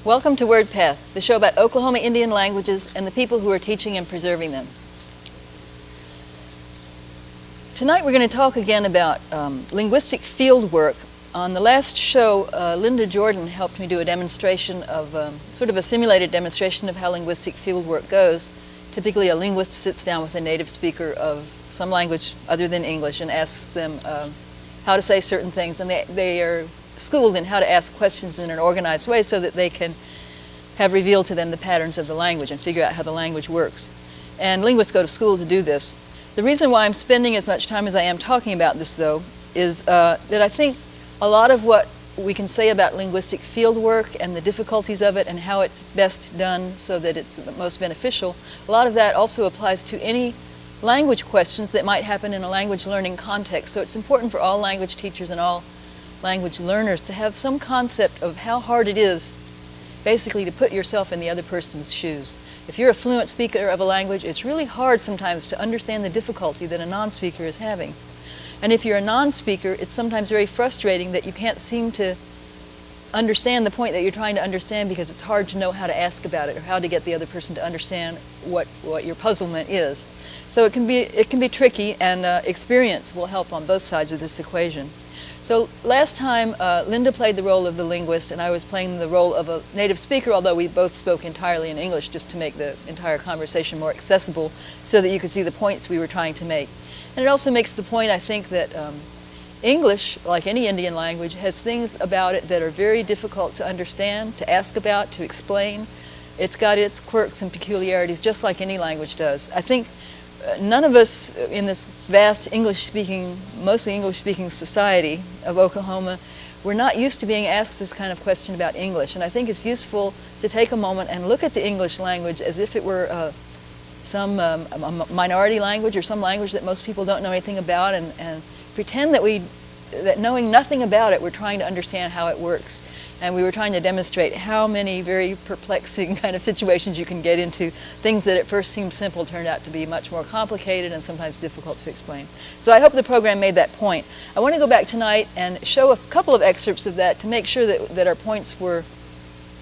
Welcome to Wordpath, the show about Oklahoma Indian languages and the people who are teaching and preserving them. Tonight we're going to talk again about linguistic field work. On the last show, Linda Jordan helped me do a demonstration of, sort of a simulated demonstration of how linguistic field work goes. Typically a linguist sits down with a native speaker of some language other than English and asks them how to say certain things, and they are schooled in how to ask questions in an organized way so that they can have revealed to them the patterns of the language and figure out how the language works. And linguists go to school to do this. The reason why I'm spending as much time as I am talking about this, though, is that I think a lot of what we can say about linguistic field work and the difficulties of it and how it's best done so that it's the most beneficial, a lot of that also applies to any language questions that might happen in a language learning context. So it's important for all language teachers and all language learners to have some concept of how hard it is basically to put yourself in the other person's shoes. If you're a fluent speaker of a language, it's really hard sometimes to understand the difficulty that a non-speaker is having. And if you're a non-speaker, it's sometimes very frustrating that you can't seem to understand the point that you're trying to understand because it's hard to know how to ask about it or how to get the other person to understand what your puzzlement is. So it can be tricky, and experience will help on both sides of this equation. So last time, Linda played the role of the linguist, and I was playing the role of a native speaker, although we both spoke entirely in English just to make the entire conversation more accessible so that you could see the points we were trying to make. And it also makes the point, I think, that English, like any Indian language, has things about it that are very difficult to understand, to ask about, to explain. It's got its quirks and peculiarities, just like any language does. I think none of us in this vast English-speaking, mostly English-speaking society of Oklahoma, we're not used to being asked this kind of question about English. And I think it's useful to take a moment and look at the English language as if it were some minority language or some language that most people don't know anything about, and pretend that knowing nothing about it, we're trying to understand how it works. And we were trying to demonstrate how many very perplexing kind of situations you can get into. Things that at first seemed simple turned out to be much more complicated and sometimes difficult to explain. So I hope the program made that point. I want to go back tonight and show a couple of excerpts of that to make sure that our points were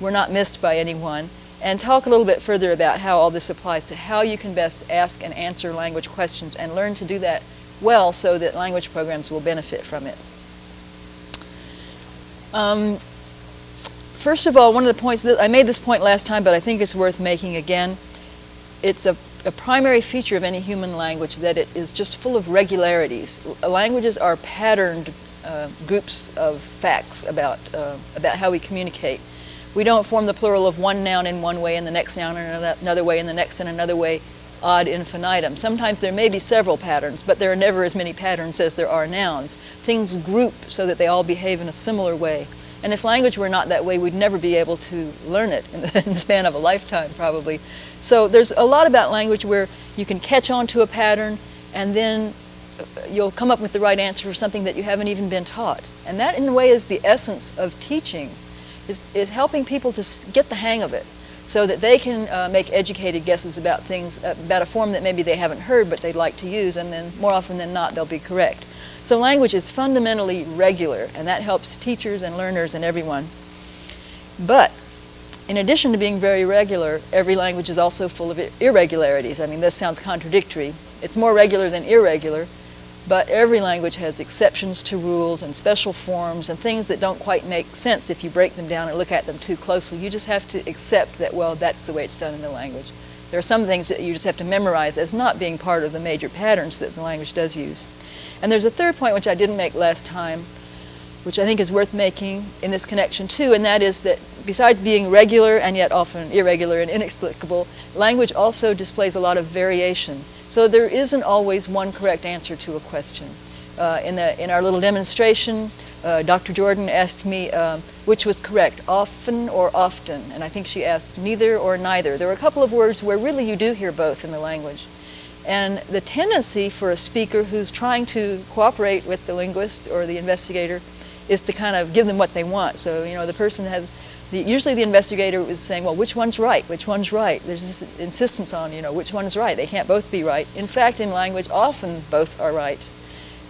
not missed by anyone, and talk a little bit further about how all this applies to how you can best ask and answer language questions and learn to do that well so that language programs will benefit from it. First of all, one of the points, I made this point last time, but I think it's worth making again. It's a primary feature of any human language that it is just full of regularities. Languages are patterned groups of facts about how we communicate. We don't form the plural of one noun in one way and the next noun in another way and the next in another way ad infinitum. Sometimes there may be several patterns, but there are never as many patterns as there are nouns. Things group so that they all behave in a similar way. And if language were not that way, we'd never be able to learn it in the span of a lifetime, probably. So there's a lot about language where you can catch on to a pattern and then you'll come up with the right answer for something that you haven't even been taught. And that, in a way, is the essence of teaching, is helping people to get the hang of it so that they can make educated guesses about things, about a form that maybe they haven't heard but they'd like to use, and then more often than not they'll be correct. So language is fundamentally regular, and that helps teachers and learners and everyone. But in addition to being very regular, every language is also full of irregularities. I mean, this sounds contradictory. It's more regular than irregular, but every language has exceptions to rules and special forms and things that don't quite make sense if you break them down and look at them too closely. You just have to accept that, well, that's the way it's done in the language. There are some things that you just have to memorize as not being part of the major patterns that the language does use. And there's a third point which I didn't make last time, which I think is worth making in this connection too, and that is that besides being regular and yet often irregular and inexplicable, language also displays a lot of variation. So there isn't always one correct answer to a question. In our little demonstration, Dr. Jordan asked me which was correct, often or often, and I think she asked neither or neither. There were a couple of words where really you do hear both in the language. And the tendency for a speaker who's trying to cooperate with the linguist or the investigator is to kind of give them what they want. So, the person has, usually the investigator is saying, well, which one's right? Which one's right? There's this insistence on, which one's right? They can't both be right. In fact, in language, often both are right.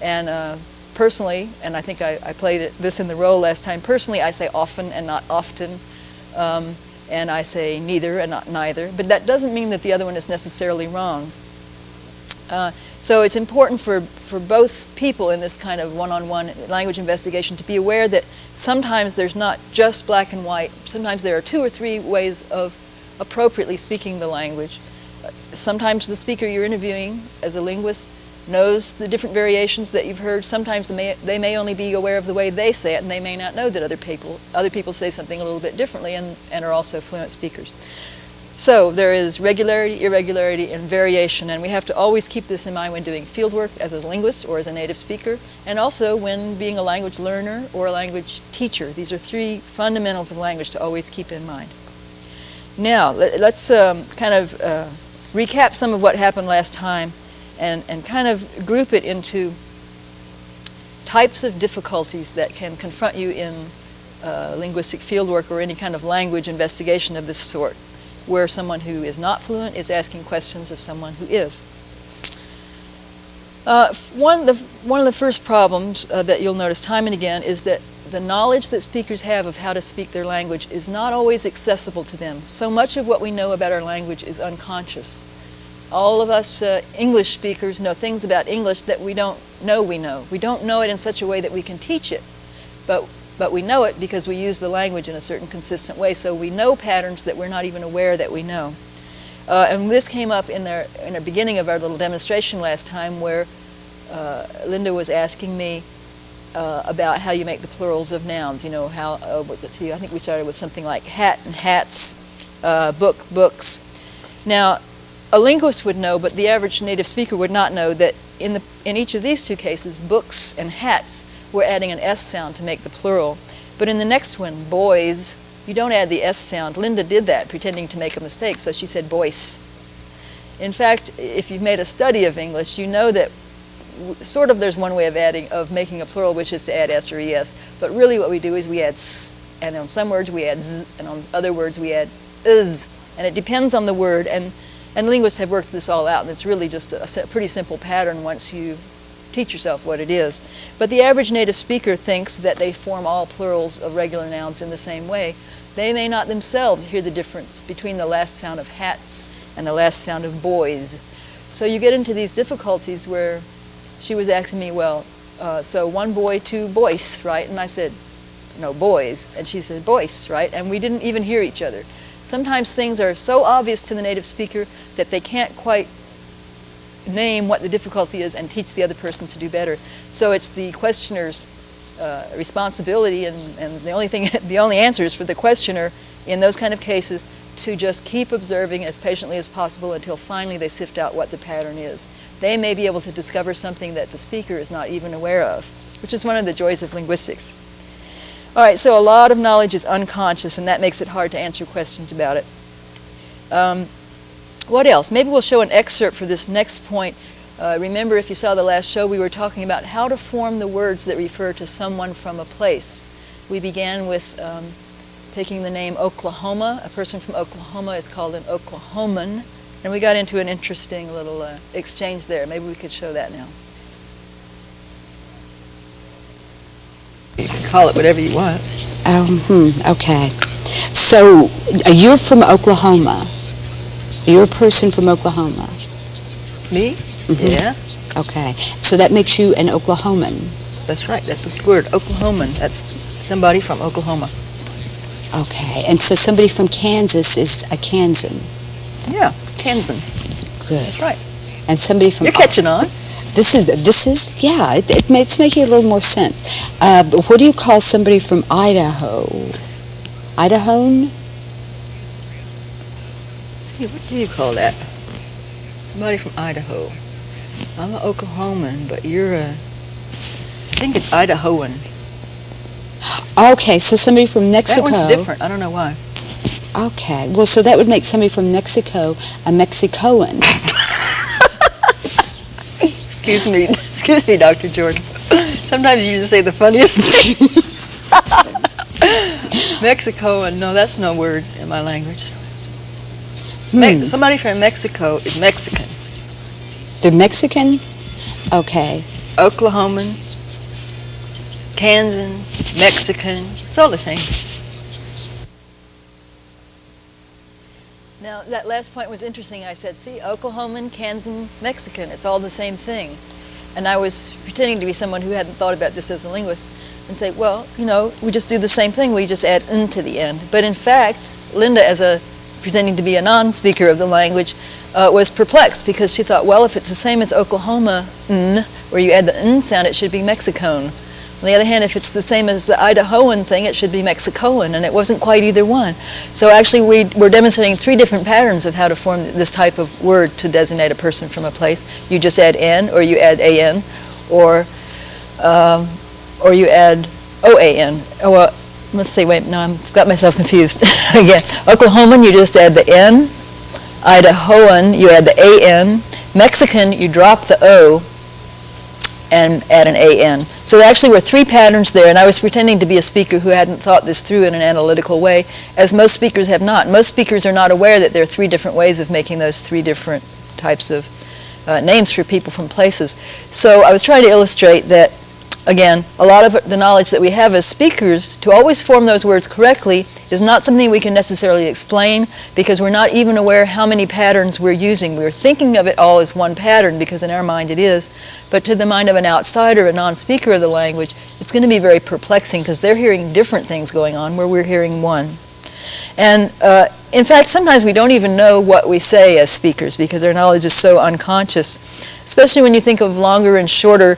And personally, and I think I played this in the role last time, personally I say often and not often. and I say neither and not neither, but that doesn't mean that the other one is necessarily wrong. So it's important for both people in this kind of one-on-one language investigation to be aware that sometimes there's not just black and white. Sometimes there are 2 or 3 ways of appropriately speaking the language. Sometimes the speaker you're interviewing as a linguist knows the different variations that you've heard. Sometimes they may only be aware of the way they say it, and they may not know that other people say something a little bit differently and are also fluent speakers. So there is regularity, irregularity, and variation, and we have to always keep this in mind when doing fieldwork as a linguist or as a native speaker, and also when being a language learner or a language teacher. These are 3 fundamentals of language to always keep in mind. Now, let's kind of recap some of what happened last time and kind of group it into types of difficulties that can confront you in linguistic fieldwork or any kind of language investigation of this sort, where someone who is not fluent is asking questions of someone who is. One of the first problems that you'll notice time and again is that the knowledge that speakers have of how to speak their language is not always accessible to them. So much of what we know about our language is unconscious. All of us English speakers know things about English that we don't know we know. We don't know it in such a way that we can teach it, but we know it because we use the language in a certain consistent way, so we know patterns that we're not even aware that we know. And this came up in the beginning of our little demonstration last time, where Linda was asking me about how you make the plurals of nouns. You know, how, let's see, I think we started with something like hat and hats, book, books. Now, a linguist would know, but the average native speaker would not know that in each of these 2 cases, books and hats, we're adding an S sound to make the plural. But in the next one, boys, you don't add the S sound. Linda did that, pretending to make a mistake, so she said boys. In fact, if you've made a study of English, you know that sort of there's one way of making a plural, which is to add S or ES. But really what we do is we add S, and on some words we add Z, and on other words we add IZ. And it depends on the word, and linguists have worked this all out, and it's really just a pretty simple pattern once you teach yourself what it is. But the average native speaker thinks that they form all plurals of regular nouns in the same way. They may not themselves hear the difference between the last sound of hats and the last sound of boys. So you get into these difficulties where she was asking me, well, so 1 boy, 2 boys, right? And I said, no, boys. And she said, boys, right? And we didn't even hear each other. Sometimes things are so obvious to the native speaker that they can't quite name what the difficulty is and teach the other person to do better. So it's the questioner's responsibility, and the only answer is for the questioner in those kind of cases to just keep observing as patiently as possible until finally they sift out what the pattern is. They may be able to discover something that the speaker is not even aware of, which is one of the joys of linguistics. All right, so a lot of knowledge is unconscious, and that makes it hard to answer questions about it. What else? Maybe we'll show an excerpt for this next point. Remember, if you saw the last show, we were talking about how to form the words that refer to someone from a place. We began with taking the name Oklahoma. A person from Oklahoma is called an Oklahoman, and we got into an interesting little exchange there. Maybe we could show that now. You can call it whatever you want. Okay. So, you're from Oklahoma. You're a person from Oklahoma. Me? Mm-hmm. Yeah. Okay. So that makes you an Oklahoman. That's right. That's the word, Oklahoman. That's somebody from Oklahoma. Okay. And so somebody from Kansas is a Kansan. Yeah, Kansan. Good. That's right. And somebody from... You're catching on. This is yeah, it's making a little more sense. But what do you call somebody from Idaho? Idahoan? See, what do you call that? Somebody from Idaho. I'm an Oklahoman, but you're a... I think it's Idahoan. Okay, so somebody from Mexico. That one's different. I don't know why. Okay, well, so that would make somebody from Mexico a Mexicoan. Excuse me, Dr. Jordan. Sometimes you just say the funniest thing. Mexicoan, no, that's no word in my language. Somebody from Mexico is Mexican. They're Mexican? Okay. Oklahoman, Kansan, Mexican, it's all the same. Now, that last point was interesting. I said, see, Oklahoman, Kansan, Mexican, it's all the same thing. And I was pretending to be someone who hadn't thought about this as a linguist and say, well, you know, we just do the same thing. We just add "n" to the end. But in fact, Linda, pretending to be a non-speaker of the language, was perplexed because she thought, well, if it's the same as Oklahoma, "n," where you add the "n" sound, it should be Mexicoan. On the other hand, if it's the same as the Idahoan thing, it should be Mexicoan, and it wasn't quite either one. So actually, we're demonstrating 3 different patterns of how to form this type of word to designate a person from a place. You just add "n," or you add "an," or you add "oan." Oh, well, let's see, wait, no, I've got myself confused. Again, Oklahoman, you just add the "n." Idahoan, you add the "an." Mexican, you drop the "o" and add an "an." So there actually were 3 patterns there, and I was pretending to be a speaker who hadn't thought this through in an analytical way, as most speakers have not. Most speakers are not aware that there are 3 different ways of making those 3 different types of names for people from places. So I was trying to illustrate that, again, a lot of the knowledge that we have as speakers to always form those words correctly is not something we can necessarily explain because we're not even aware how many patterns we're using. We're thinking of it all as one pattern because in our mind it is, but to the mind of an outsider, a non-speaker of the language, it's going to be very perplexing because they're hearing different things going on where we're hearing one. And in fact, sometimes we don't even know what we say as speakers because our knowledge is so unconscious, especially when you think of longer and shorter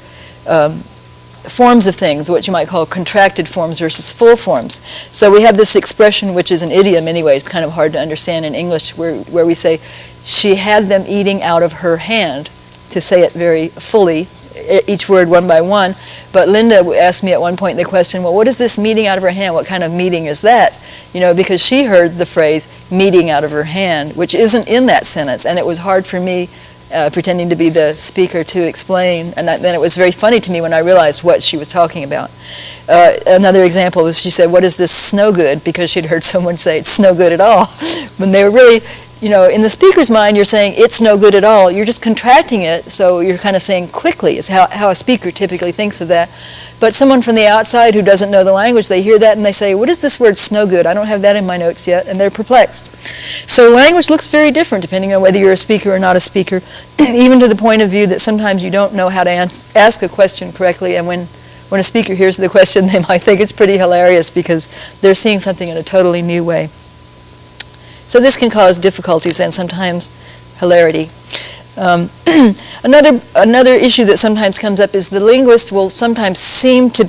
forms of things, what you might call contracted forms versus full forms. So we have this expression, which is an idiom anyway, it's kind of hard to understand in English, where we say, she had them eating out of her hand, to say it very fully, each word one by one. But Linda asked me at one point the question, well, what is this meeting out of her hand? What kind of meeting is that? You know, because she heard the phrase meeting out of her hand, which isn't in that sentence, and it was hard for me pretending to be the speaker to explain, and then it was very funny to me when I realized what she was talking about. Another example was she said, what is this snow good? Because she'd heard someone say it's no good at all. When they were really, you know, in the speaker's mind you're saying it's no good at all. You're just contracting it, so you're kind of saying quickly is how a speaker typically thinks of that. But someone from the outside who doesn't know the language, they hear that and they say, what is this word snow good? I don't have that in my notes yet, and they're perplexed. So language looks very different depending on whether you're a speaker or not a speaker, even to the point of view that sometimes you don't know how to ask a question correctly, and when a speaker hears the question, they might think it's pretty hilarious because they're seeing something in a totally new way. So this can cause difficulties and sometimes hilarity. Another issue that sometimes comes up is the linguist will sometimes seem to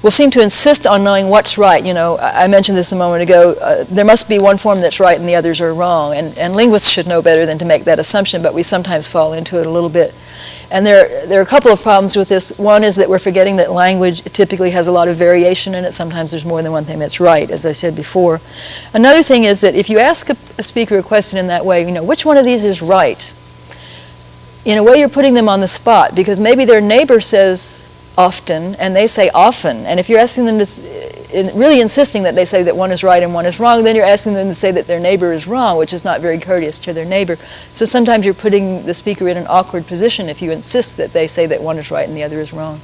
insist on knowing what's right. You know, I mentioned this a moment ago. There must be one form that's right and the others are wrong, and linguists should know better than to make that assumption, but we sometimes fall into it a little bit. And there are a couple of problems with this. One is that we're forgetting that language typically has a lot of variation in it. Sometimes there's more than one thing that's right, as I said before. Another thing is that if you ask a speaker a question in that way, you know, which one of these is right? In a way, you're putting them on the spot because maybe their neighbor says often and they say often. And if you're asking them to, really insisting that they say that one is right and one is wrong, then you're asking them to say that their neighbor is wrong, which is not very courteous to their neighbor. So sometimes you're putting the speaker in an awkward position if you insist that they say that one is right and the other is wrong.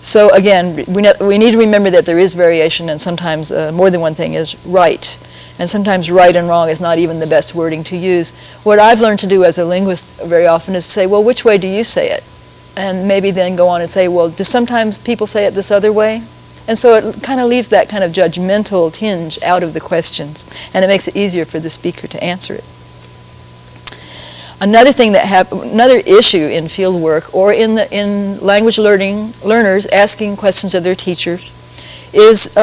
So again, we need to remember that there is variation, and sometimes more than one thing is right. And sometimes right and wrong is not even the best wording to use. What I've learned to do as a linguist very often is to say, well, which way do you say it? And maybe then go on and say, well, do sometimes people say it this other way? And so it kind of leaves that kind of judgmental tinge out of the questions, and it makes it easier for the speaker to answer it. Another thing another issue in fieldwork or in language learners asking questions of their teachers is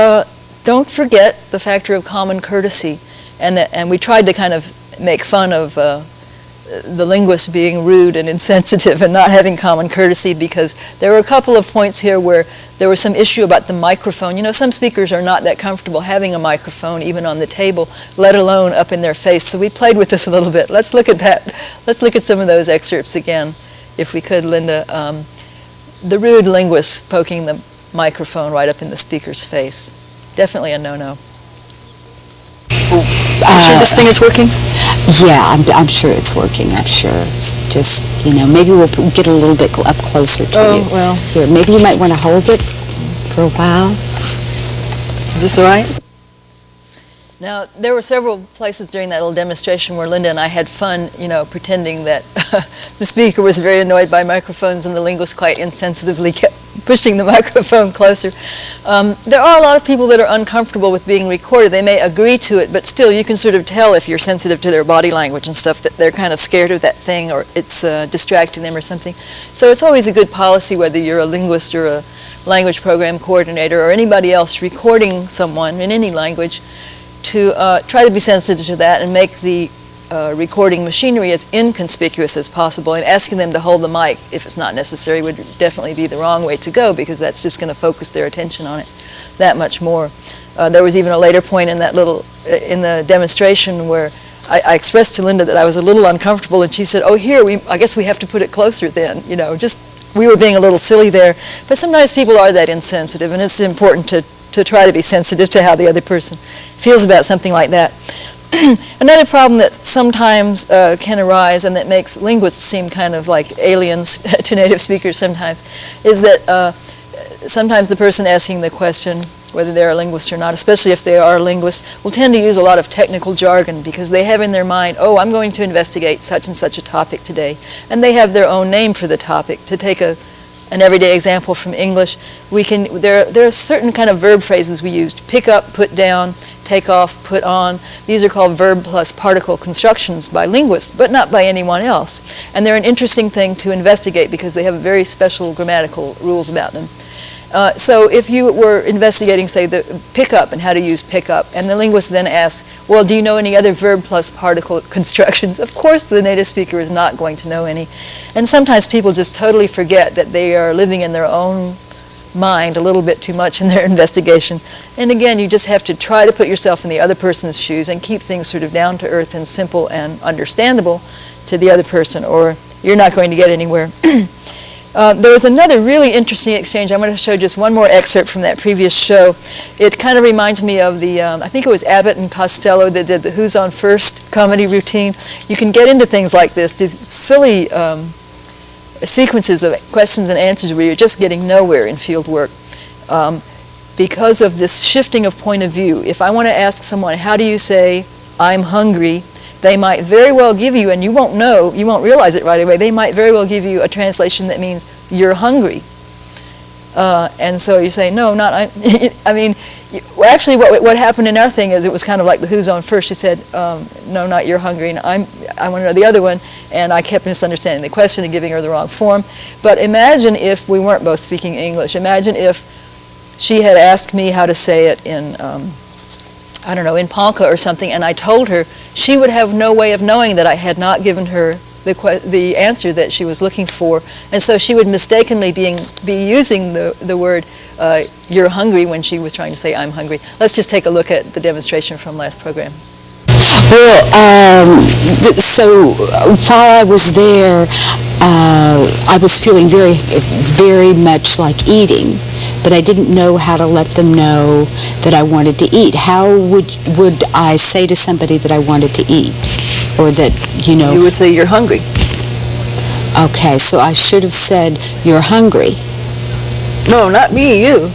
don't forget the factor of common courtesy. And we tried to kind of make fun of the linguist being rude and insensitive and not having common courtesy, because there were a couple of points here where there was some issue about the microphone. You know, some speakers are not that comfortable having a microphone even on the table, let alone up in their face. So we played with this a little bit. Let's look at that. Let's look at some of those excerpts again, if we could, Linda. The rude linguist poking the microphone right up in the speaker's face. Definitely a no-no. Sure this thing is working? Yeah, I'm sure it's working. I'm sure. It's just, you know, maybe we'll get a little bit up closer to you. Oh, well. Here, maybe you might want to hold it for a while. Is this all right? Now, there were several places during that little demonstration where Linda and I had fun, pretending that the speaker was very annoyed by microphones and the linguist quite insensitively kept pushing the microphone closer. There are a lot of people that are uncomfortable with being recorded. They may agree to it, but still you can sort of tell if you're sensitive to their body language and stuff that they're kind of scared of that thing or it's distracting them or something. So it's always a good policy, whether you're a linguist or a language program coordinator or anybody else recording someone in any language, to try to be sensitive to that and make the recording machinery as inconspicuous as possible, and asking them to hold the mic if it's not necessary would definitely be the wrong way to go, because that's just going to focus their attention on it that much more. There was even a later point in that in the demonstration where I expressed to Linda that I was a little uncomfortable, and she said, "Oh, here, I guess we have to put it closer then," we were being a little silly there. But sometimes people are that insensitive, and it's important to try to be sensitive to how the other person feels about something like that. Another problem that sometimes can arise, and that makes linguists seem kind of like aliens to native speakers sometimes, is that sometimes the person asking the question, whether they're a linguist or not, especially if they are a linguist, will tend to use a lot of technical jargon because they have in their mind, oh, I'm going to investigate such and such a topic today. And they have their own name for the topic. To take an everyday example from English, there are certain kind of verb phrases we used: pick up, put down, take off, put on. These are called verb plus particle constructions by linguists, but not by anyone else. And they're an interesting thing to investigate because they have very special grammatical rules about them. So if you were investigating, say, the pick up and how to use pick up, and the linguist then asks, well, do you know any other verb plus particle constructions? Of course the native speaker is not going to know any. And sometimes people just totally forget that they are living in their own mind a little bit too much in their investigation. And again, you just have to try to put yourself in the other person's shoes and keep things sort of down to earth and simple and understandable to the other person, or you're not going to get anywhere. There was another really interesting exchange. I'm going to show just one more excerpt from that previous show. It kind of reminds me of the, I think it was Abbott and Costello that did the Who's On First comedy routine. You can get into things like this, these silly sequences of questions and answers where you're just getting nowhere in field work because of this shifting of point of view. If I want to ask someone, how do you say, I'm hungry, they might very well give you, and you won't know, you won't realize it right away, they might very well give you a translation that means, you're hungry. And so you say, no, not, I mean, actually what happened in our thing is it was kind of like the Who's On First. She said, no, not you're hungry, and I want to know the other one, and I kept misunderstanding the question and giving her the wrong form. But imagine if we weren't both speaking English. Imagine if she had asked me how to say it in, I don't know, in Ponca or something, and I told her, she would have no way of knowing that I had not given her the answer that she was looking for, and so she would mistakenly be using the word you're hungry when she was trying to say I'm hungry. Let's just take a look at the demonstration from last program. Well, so while I was there, I was feeling very, very much like eating, but I didn't know how to let them know that I wanted to eat. How would I say to somebody that I wanted to eat? Or that, you know... You would say you're hungry. Okay, so I should have said, you're hungry. No, not me, you.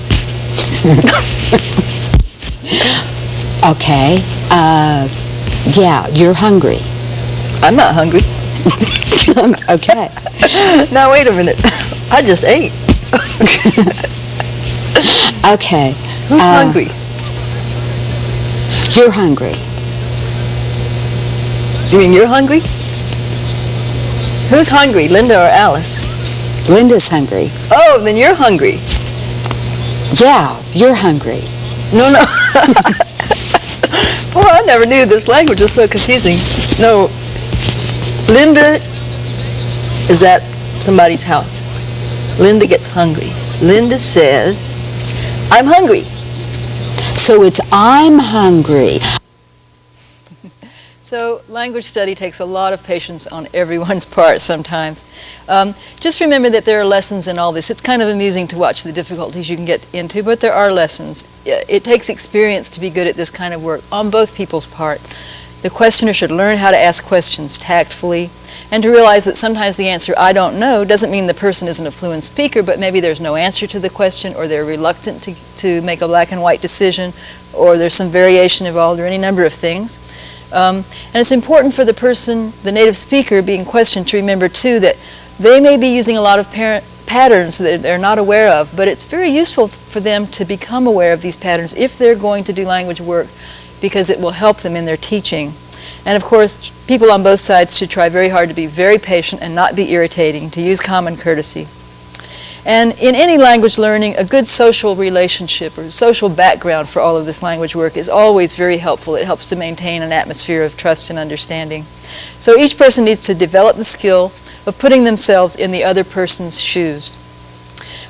Okay, yeah, you're hungry. I'm not hungry. Okay. Now, wait a minute. I just ate. Okay. Who's hungry? You're hungry. You mean you're hungry? Who's hungry, Linda or Alice? Linda's hungry. Oh, then you're hungry. Yeah, you're hungry. No, no. Boy, I never knew this language was so confusing. No, Linda is at somebody's house. Linda gets hungry. Linda says, I'm hungry. So it's I'm hungry. So language study takes a lot of patience on everyone's part sometimes. Just remember that there are lessons in all this. It's kind of amusing to watch the difficulties you can get into, but there are lessons. It takes experience to be good at this kind of work on both people's part. The questioner should learn how to ask questions tactfully and to realize that sometimes the answer, I don't know, doesn't mean the person isn't a fluent speaker, but maybe there's no answer to the question, or they're reluctant to make a black and white decision, or there's some variation involved, or any number of things. And it's important for the person, the native speaker being questioned, to remember too that they may be using a lot of patterns that they're not aware of, but it's very useful for them to become aware of these patterns if they're going to do language work, because it will help them in their teaching. And of course, people on both sides should try very hard to be very patient and not be irritating, to use common courtesy. And in any language learning, a good social relationship or social background for all of this language work is always very helpful. It helps to maintain an atmosphere of trust and understanding. So each person needs to develop the skill of putting themselves in the other person's shoes.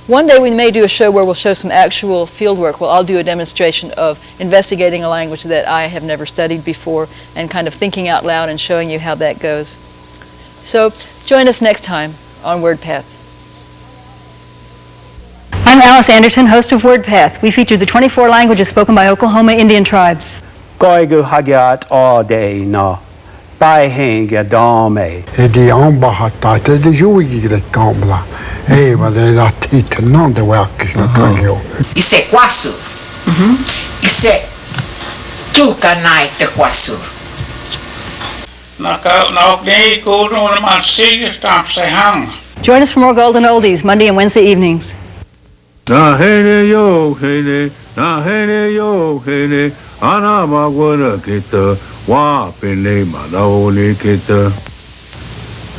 One day we may do a show where we'll show some actual field work. Well, I'll do a demonstration of investigating a language that I have never studied before and kind of thinking out loud and showing you how that goes. So join us next time on Wordpath. I'm Alice Anderton, host of Wordpath. We feature the 24 languages spoken by Oklahoma Indian tribes. Goigu hagiat all day no. Bai henge dome. Edi ambahata te de juigi de kamla. Ma de la tita non de wakis no kagio. Ise kwasu. Ise tuka nai te kwasu. Join us for more Golden Oldies, Monday and Wednesday evenings. Na hene yo hene, na hene yo hene, ana magwana kita, wa pene manaone kita.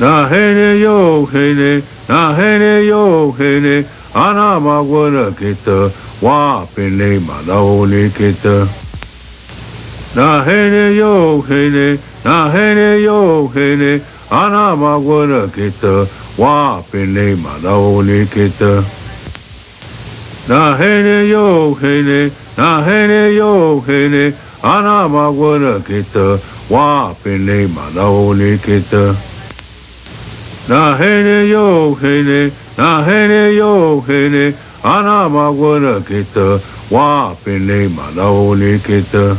Na hene yo hene, na hene yo hene, ana magwana kita, wa pene manaone kita. Na hene yo hene, na hene yo hene, ana magwana kita, wa pene manaone kita. Na hene yo hene, na hene yo hene, ana magwana kita, wa pene manaone kita. Na hene yo hene, na hene yo hene, ana magwana kita, wa pene manaone kita.